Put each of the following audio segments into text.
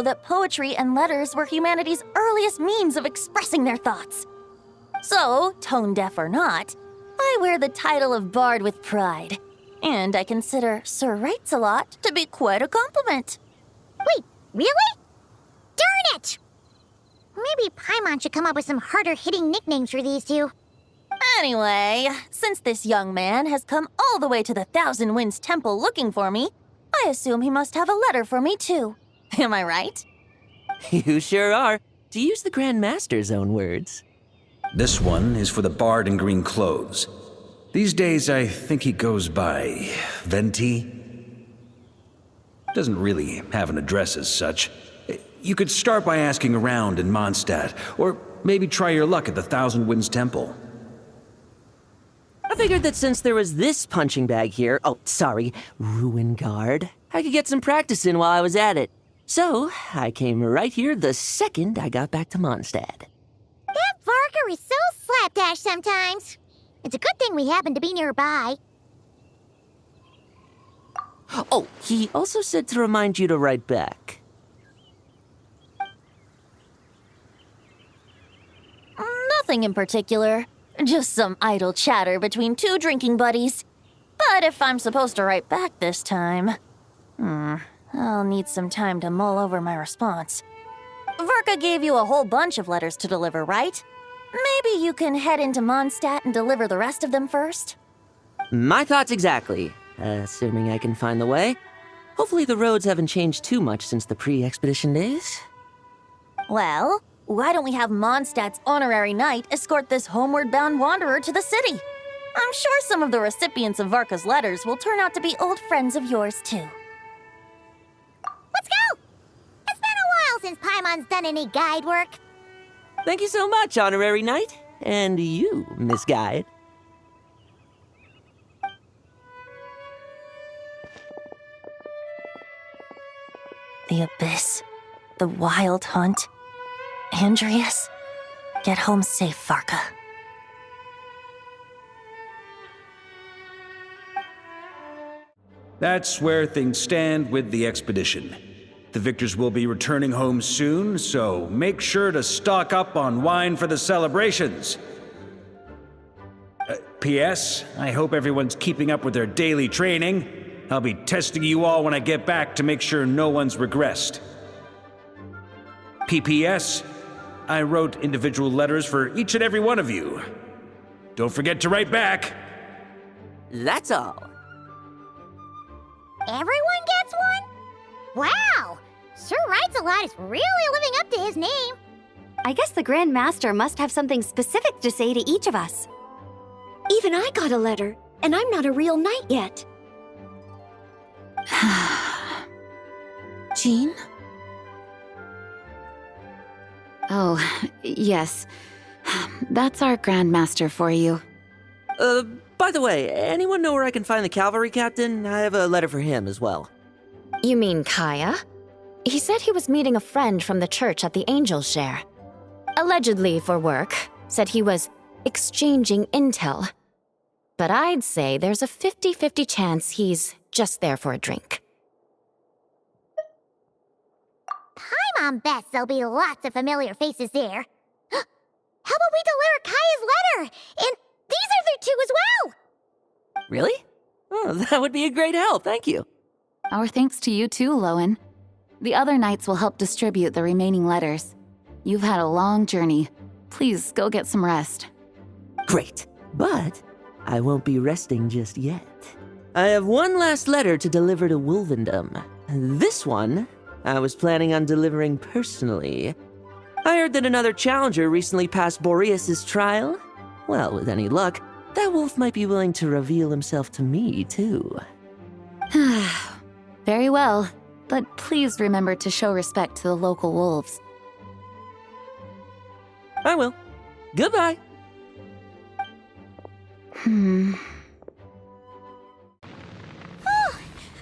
know that poetry and letters were humanity's earliest means of expressing their thoughts. So, tone deaf or not, I wear the title of Bard with pride. And I consider Sir 𝗍𝗍 to be quite a compliment. Wait, really? Darn it! Maybe Paimon should come up with some harder-hitting nicknames for these two. Anyway, since this young man has come all the way to the Thousand Winds Temple looking for me, I assume he must have a letter for me too. Am I right? You sure are, to use the Grand Master's own words. This one is for the bard in green clothes. These days, I think he goes by Venti. Doesn't really have an address as such. You could start by asking around in Mondstadt, or maybe try your luck at the Thousand Winds Temple. I figured that since there was this punching bag here, Rooen guard, I could get some practice in while I was at it. So, I came right here the second I got back to Mondstadt. That Varka is so slapdash sometimes. It's a good thing we happen to be nearby. Oh, he also said to remind you to write back. Nothing in particular. Just some idle chatter between two drinking buddies. But if I'm supposed to write back this time, I'll need some time to mull over my response. Varka gave you a whole bunch of letters to deliver, right? Maybe you can head into Mondstadt and deliver the rest of them first? My thoughts exactly, assuming I can find the way. Hopefully the roads haven't changed too much since the pre-expedition days. Well, why don't we have Mondstadt's honorary knight escort this homeward-bound wanderer to the city? I'm sure some of the recipients of Varka's letters will turn out to be old friends of yours, too. Let's go! It's been a while since Paimon's done any guide work. Thank you so much, honorary knight. And you, Miss Guide. The abyss, the wild hunt, Andreas. Get home safe, Varka. That's where things stand with the expedition. The victors will be returning home soon, so make sure to stock up on wine for the celebrations. P.S. I hope everyone's keeping up with their daily training. I'll be testing you all when I get back to make sure no one's regressed. P.P.S. I wrote individual letters for each and every one of you. Don't forget to write back. That's all. Everyone gets one? Wow! Sir 𝗍𝗏 is really living up to his name. I guess the Grand Master must have something specific to say to each of us. Even I got a letter, and I'm not a real knight yet. Jean? Oh, yes. That's our Grand Master for you. By the way, anyone know where I can find the cavalry captain? I have a letter for him as well. You mean Kaya? He said he was meeting a friend from the church at the Angel Share. Allegedly for work. Said he was exchanging intel. But I'd say there's a 50-50 chance he's just there for a drink. Paimon bets there'll be lots of familiar faces there. How about we deliver Kaya's letter? And these other two as well! Really? Oh, that would be a great help, thank you. Our thanks to you too, Lohen. The other knights will help distribute the remaining letters. You've had a long journey. Please go get some rest. Great, but I won't be resting just yet. I have one last letter to deliver to Wolfendom. This one, I was planning on delivering personally. I heard that another challenger recently passed Boreas' trial. Well, with any luck, that wolf might be willing to reveal himself to me, too. Very well, but please remember to show respect to the local wolves. I will. Goodbye. Oh,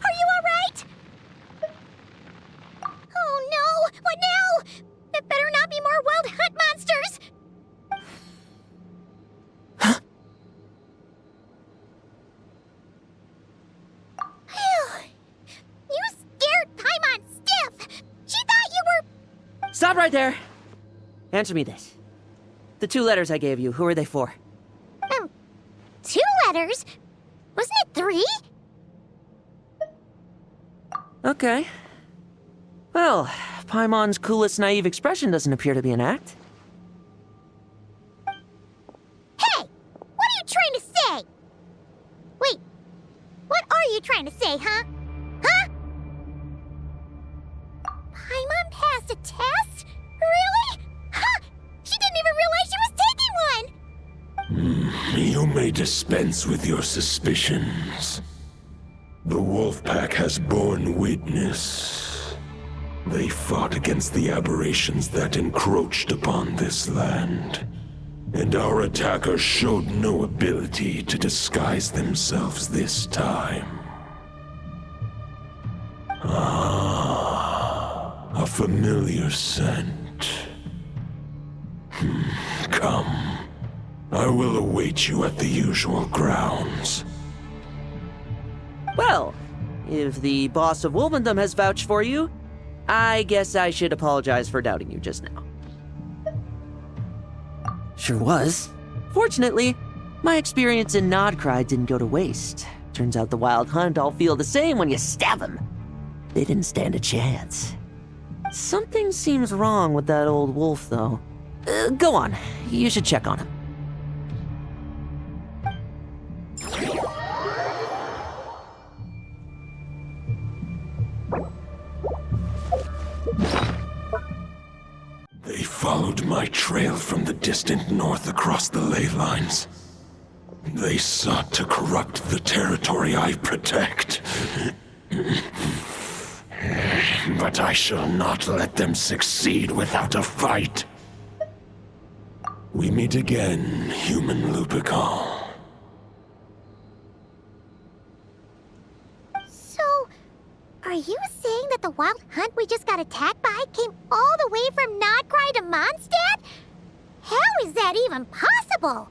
are you alright? Oh no! What now? It better not be more wild hunt monsters! Phew. You scared Paimon stiff! She thought you were... Stop right there. Answer me this. The 2 letters I gave you, who are they for? 2 letters? Wasn't it 3? Okay. Well, Paimon's coolest naive expression doesn't appear to be an act. Hey! What are you trying to say? Wait, what are you trying to say, huh? Huh? Paimon passed a test? Really? Huh! She didn't even realize she was taking one! You may dispense with your suspicions. The Wolfpack has borne witness. They fought against the aberrations that encroached upon this land. And our attackers showed no ability to disguise themselves this time. Ah, a familiar scent. Come. I will await you at the usual grounds. Well, if the boss of Wolfendom has vouched for you, I guess I should apologize for doubting you just now. Sure was. Fortunately, my experience in 𝗏𝗏 didn't go to waste. Turns out the wild hunt all feel the same when you stab them. They didn't stand a chance. Something seems wrong with that old wolf, though. Go on. You should check on him. They followed my trail from the distant north across the ley lines. They sought to corrupt the territory I protect. But I shall not let them succeed without a fight. We meet again, human 𝗩𝗶𝗏. So, are you saying that the wild hunt we just got attacked by came all the way from 𝗏𝗏 to Mondstadt? How is that even possible?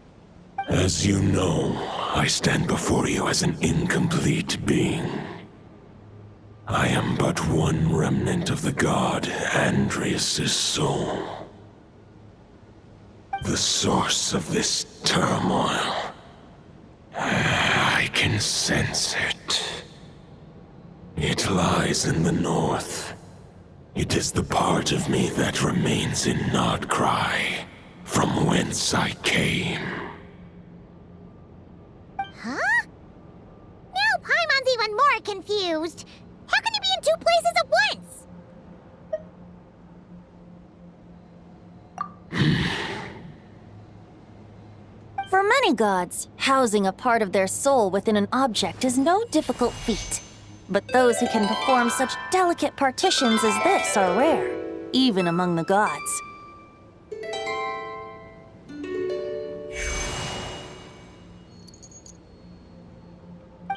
As you know, I stand before you as an incomplete being. I am but one remnant of the god Andrias' soul. The source of this turmoil. I can sense it. It lies in the north. It is the part of me that remains in 𝗏𝗏, from whence I came. Huh? Now Paimon's even more confused. How can he be in two places at once? For many gods, housing a part of their soul within an object is no difficult feat. But those who can perform such delicate partitions as this are rare, even among the gods.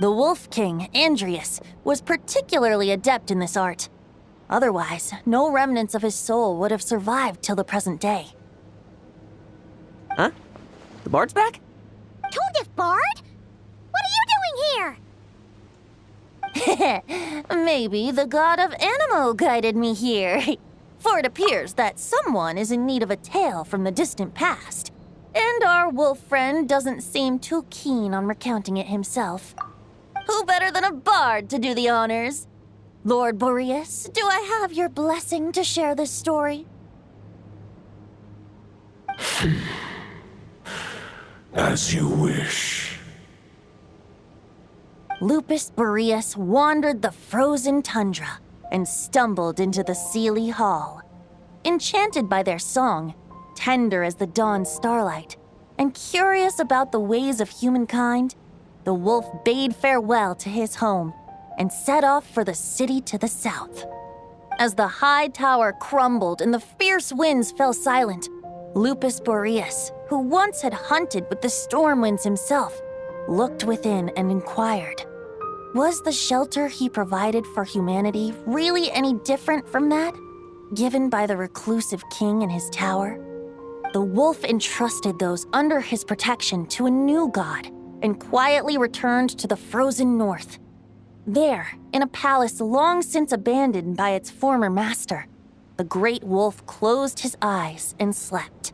The Wolf King, Andrias, was particularly adept in this art. Otherwise, no remnants of his soul would have survived till the present day. Huh? The bard's back? Tonedif Bard? What are you doing here? Maybe the god of Animo guided me here. For it appears that someone is in need of a tale from the distant past. And our wolf friend doesn't seem too keen on recounting it himself. Who better than a bard to do the honors? Lord Boreas, do I have your blessing to share this story? As you wish. Lupus Boreas wandered the frozen tundra and stumbled into the 𝗓𝗟 Hall. Enchanted by their song, tender as the dawn starlight, and curious about the ways of humankind, the wolf bade farewell to his home and set off for the city to the south. As the high tower crumbled and the fierce winds fell silent, Lupus Boreas, who once had hunted with the storm winds himself, looked within and inquired, was the shelter he provided for humanity really any different from that given by the reclusive king in his tower? The wolf entrusted those under his protection to a new god and quietly returned to the frozen north. There, in a palace long since abandoned by its former master, the great wolf closed his eyes and slept.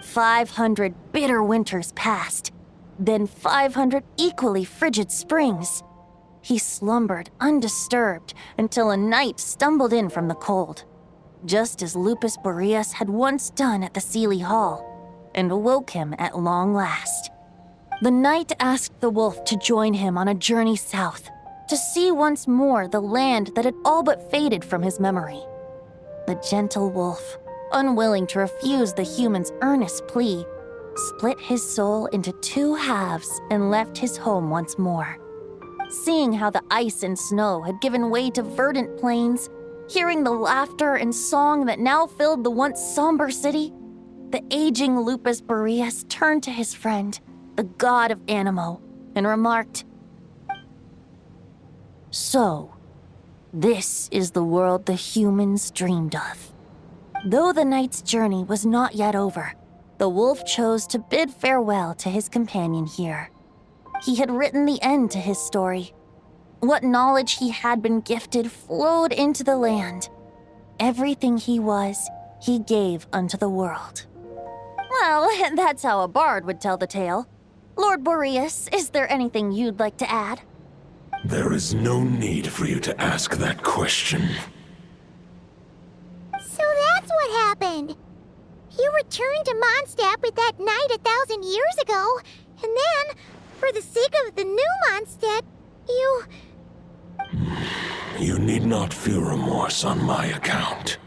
500 bitter winters passed, then 500 equally frigid springs. He slumbered undisturbed until a night stumbled in from the cold, just as Lupus Boreas had once done at the 𝗓𝗟 Hall, and awoke him at long last. The night asked the wolf to join him on a journey south, to see once more the land that had all but faded from his memory. The gentle wolf, unwilling to refuse the human's earnest plea, split his soul into two halves and left his home once more. Seeing how the ice and snow had given way to verdant plains, hearing the laughter and song that now filled the once somber city, the aging Lupus Boreas turned to his friend, the god of Animo, and remarked, "So, this is the world the humans dreamed of." Though the night's journey was not yet over, the wolf chose to bid farewell to his companion here. He had written the end to his story. What knowledge he had been gifted flowed into the land. Everything he was, he gave unto the world. Well, that's how a bard would tell the tale. Lord Boreas, is there anything you'd like to add? There is no need for you to ask that question. So that's what happened. You returned to Mondstadt with that knight 1,000 years ago, and then, for the sake of the new Mondstadt, you... You need not feel remorse on my account.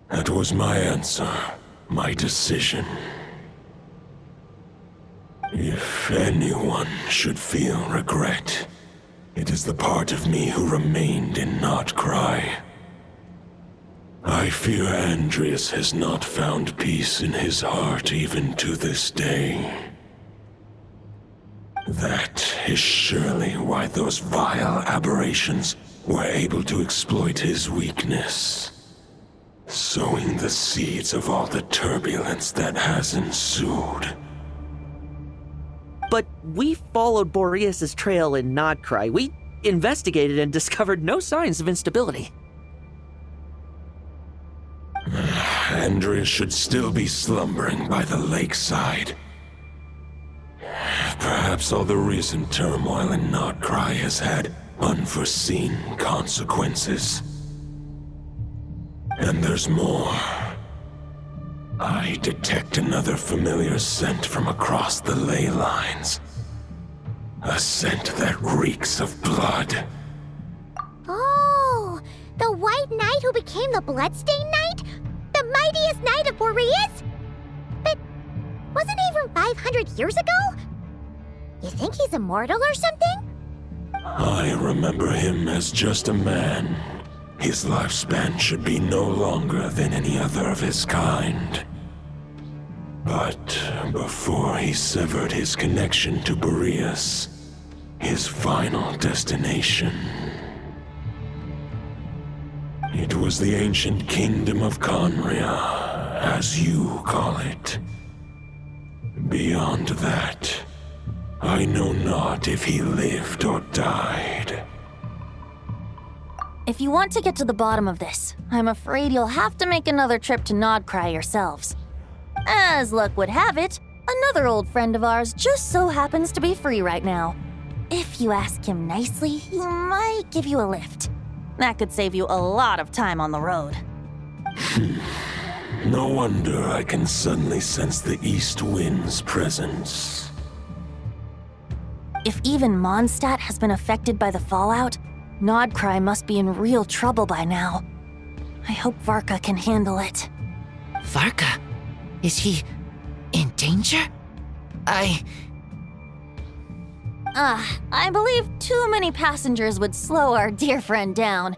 That was my answer, my decision. If anyone should feel regret, it is the part of me who remained in 𝗏𝗏. I fear Andrias has not found peace in his heart even to this day. That is surely why those vile aberrations were able to exploit his weakness. sowing the seeds of all the turbulence that has ensued. But we followed Boreas' trail in 𝗏𝗏. We investigated and discovered no signs of instability. Andreas should still be slumbering by the lakeside. Perhaps all the recent turmoil in 𝗏𝗏 has had unforeseen consequences. And there's more. I detect another familiar scent from across the ley lines. A scent that reeks of blood. Oh, the White Knight who became the Bloodstained Knight? The mightiest knight of Boreas? But wasn't he from 500 years ago? You think he's immortal or something? I remember him as just a man. His lifespan should be no longer than any other of his kind. But before he severed his connection to Boreas, his final destination, it was the ancient kingdom of 𝗏𝗏, as you call it. Beyond that, I know not if he lived or died. If you want to get to the bottom of this, I'm afraid you'll have to make another trip to 𝗏𝗏 yourselves. As luck would have it, another old friend of ours just so happens to be free right now. If you ask him nicely, he might give you a lift. That could save you a lot of time on the road. No wonder I can suddenly sense the east wind's presence. If even Mondstadt has been affected by the fallout, 𝗏𝗏 must be in real trouble by now. I hope Varka can handle it. Varka? Is he in danger? I believe too many passengers would slow our dear friend down.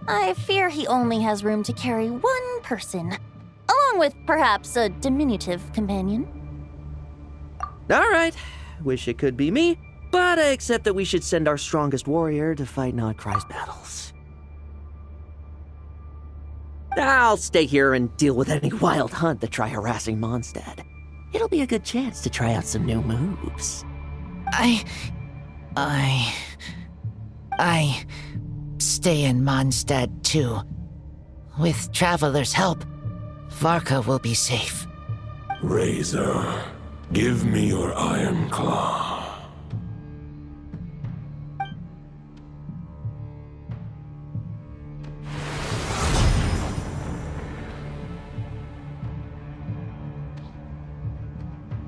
I fear he only has room to carry one person, along with perhaps a diminutive companion. All right, wish it could be me, but I accept that we should send our strongest warrior to fight 𝗏𝗏's battles. I'll stay here and deal with any wild hunt that try harassing Mondstadt. It'll be a good chance to try out some new moves. I stay in Mondstadt too. With Traveler's help, Varka will be safe. Razor, give me your iron claw.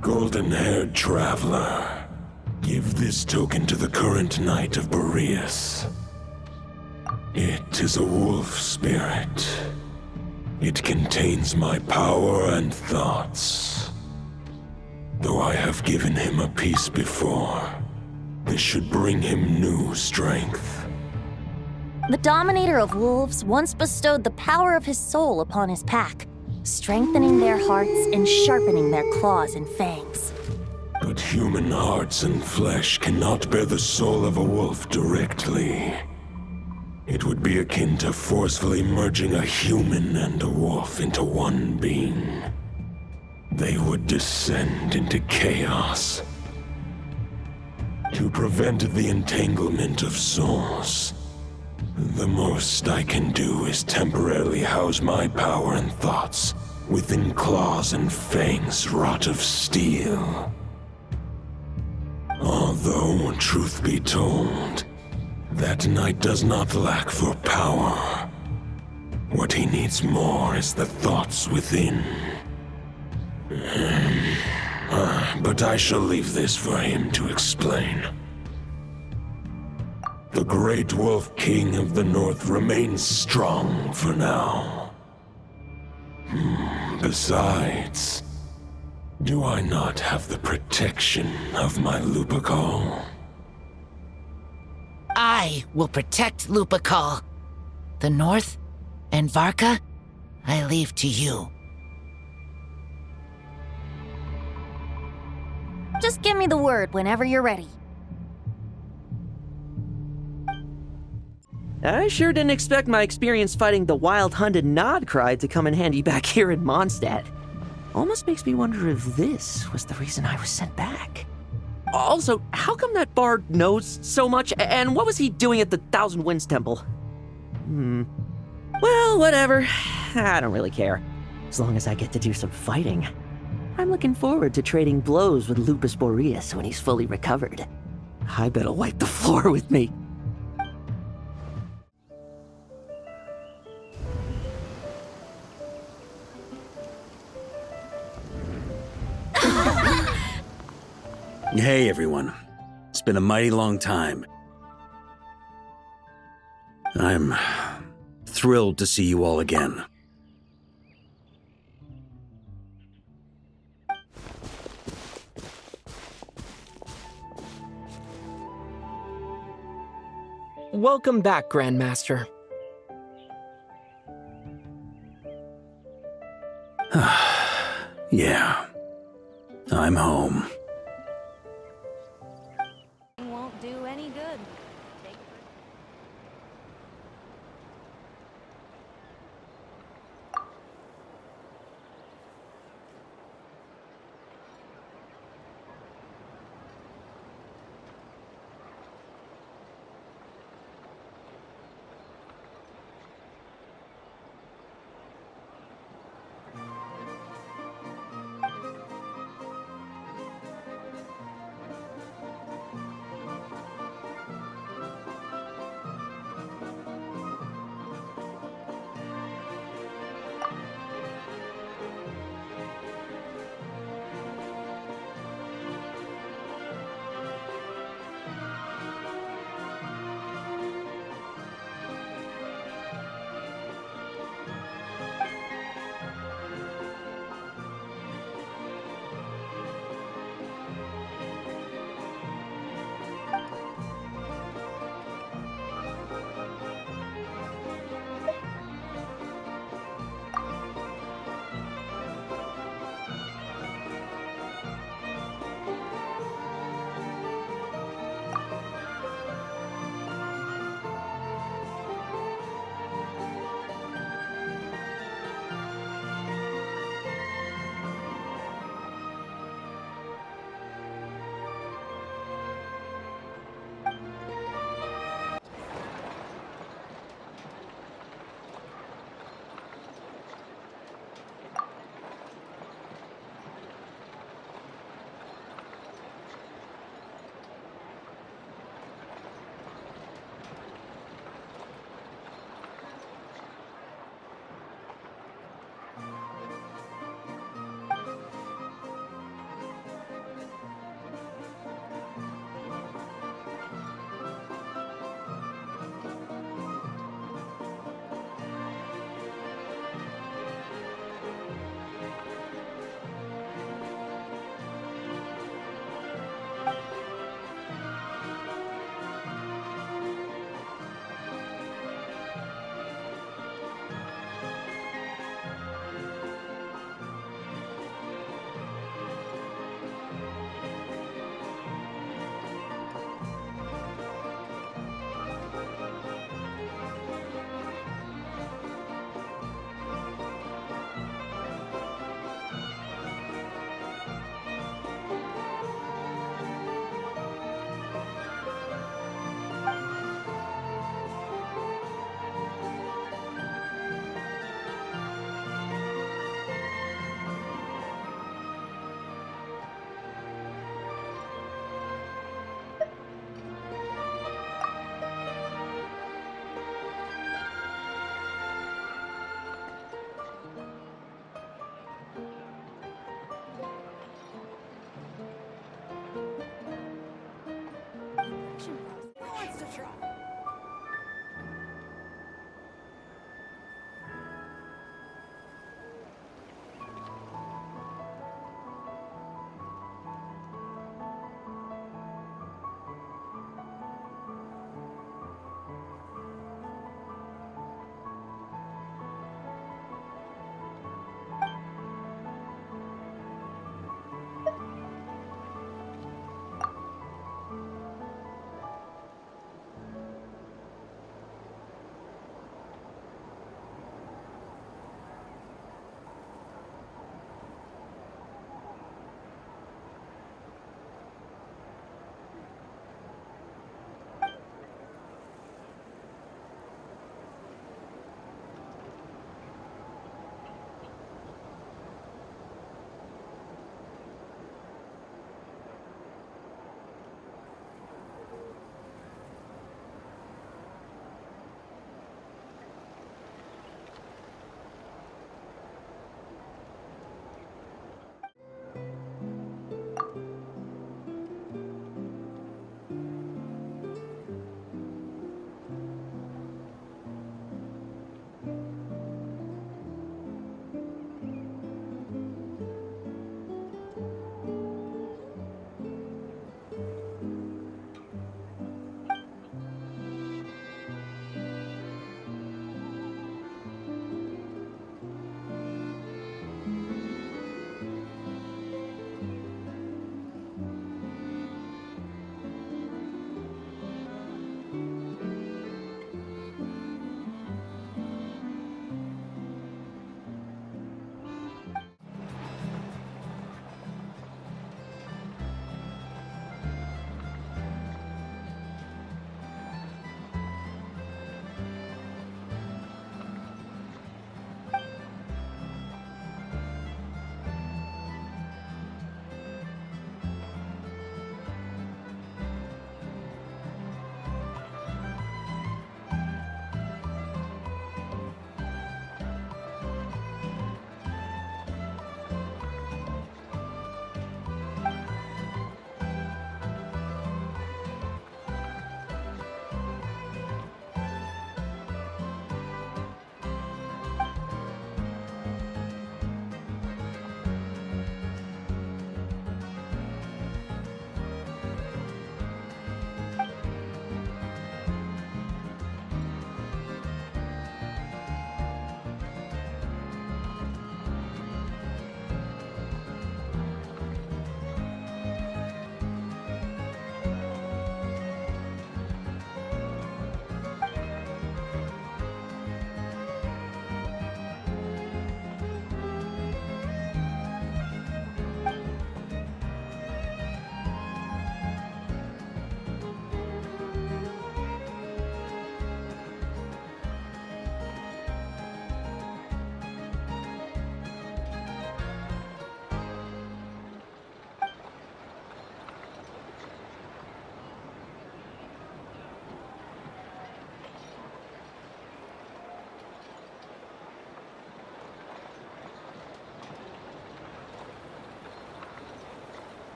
Golden-haired traveler, give this token to the current knight of Boreas. It is a wolf spirit. It contains my power and thoughts. Though I have given him a piece before, this should bring him new strength. The Dominator of Wolves once bestowed the power of his soul upon his pack, strengthening their hearts and sharpening their claws and fangs. But human hearts and flesh cannot bear the soul of a wolf directly. It would be akin to forcefully merging a human and a wolf into one being. They would descend into chaos. To prevent the entanglement of souls, the most I can do is temporarily house my power and thoughts within claws and fangs wrought of steel. Although, truth be told, that knight does not lack for power. What he needs more is the thoughts within. But I shall leave this for him to explain. The great wolf king of the north remains strong for now. Besides, do I not have the protection of my 𝗏𝗏? I will protect 𝗏𝗏. The north and Varka, I leave to you. Just give me the word whenever you're ready. I sure didn't expect my experience fighting the wild-hunted 𝗏𝗏 to come in handy back here in Mondstadt. Almost makes me wonder if this was the reason I was sent back. Also, how come that bard knows so much, and what was he doing at the Thousand Winds Temple? Well, whatever. I don't really care. As long as I get to do some fighting. I'm looking forward to trading blows with Lupus Boreas when he's fully recovered. I bet he'll wipe the floor with me. Hey, everyone. It's been a mighty long time. I'm thrilled to see you all again. Welcome back, Grandmaster. Yeah. I'm home. Won't do any good.